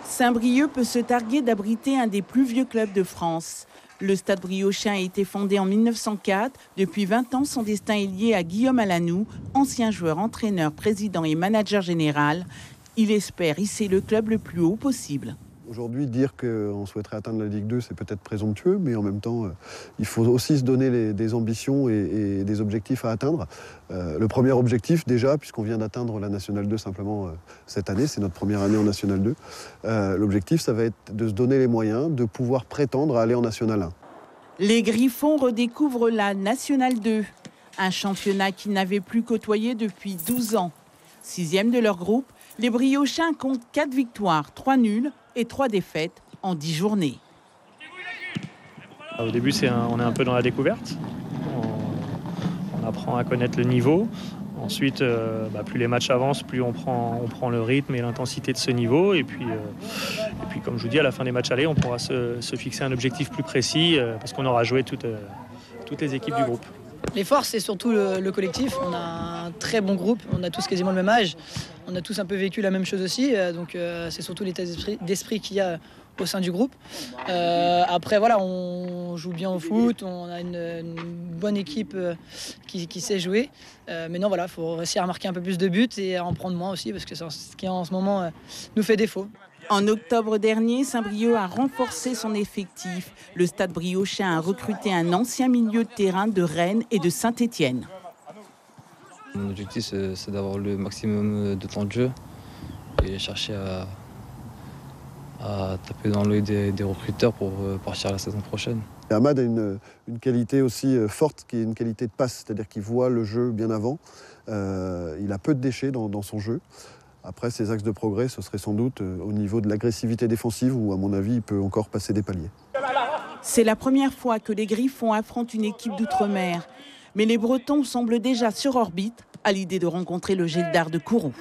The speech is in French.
Saint-Brieuc peut se targuer d'abriter un des plus vieux clubs de France. Le Stade briochin a été fondé en 1904. Depuis 20 ans, son destin est lié à Guillaume Alanou, ancien joueur, entraîneur, président et manager général. Il espère hisser le club le plus haut possible. Aujourd'hui, dire qu'on souhaiterait atteindre la Ligue 2, c'est peut-être présomptueux, mais en même temps, il faut aussi se donner des ambitions et des objectifs à atteindre. Le premier objectif, déjà, puisqu'on vient d'atteindre la Nationale 2 simplement cette année, c'est notre première année en Nationale 2, l'objectif, ça va être de se donner les moyens de pouvoir prétendre à aller en Nationale 1. Les Griffons redécouvrent la Nationale 2, un championnat qu'ils n'avaient plus côtoyé depuis 12 ans. 6e de leur groupe, les Briochins comptent 4 victoires, 3 nuls et 3 défaites en 10 journées. Au début, on est un peu dans la découverte. On apprend à connaître le niveau. Ensuite, plus les matchs avancent, plus on prend le rythme et l'intensité de ce niveau. Et puis, comme je vous dis, à la fin des matchs allés, on pourra se fixer un objectif plus précis parce qu'on aura joué toutes les équipes du groupe. Les forces, c'est surtout le collectif. On a un très bon groupe, on a tous quasiment le même âge. On a tous un peu vécu la même chose aussi. Donc c'est surtout l'état d'esprit qu'il y a au sein du groupe. Après, voilà, on joue bien au foot, on a une bonne équipe qui sait jouer. Mais non, voilà, il faut réussir à marquer un peu plus de buts et à en prendre moins aussi, parce que c'est ce qui en ce moment nous fait défaut. En octobre dernier, Saint-Brieuc a renforcé son effectif. Le Stade briochin a recruté un ancien milieu de terrain de Rennes et de Saint-Étienne. Mon objectif, c'est d'avoir le maximum de temps de jeu et chercher à taper dans l'œil des recruteurs pour partir la saison prochaine. Ahmad a une qualité aussi forte, qui est une qualité de passe, c'est-à-dire qu'il voit le jeu bien avant. Il a peu de déchets dans son jeu. Après, ses axes de progrès, ce serait sans doute au niveau de l'agressivité défensive, où, à mon avis, il peut encore passer des paliers. C'est la première fois que les Griffons affrontent une équipe d'outre-mer. Mais les Bretons semblent déjà sur orbite à l'idée de rencontrer le Gilles d'Art de Kourou.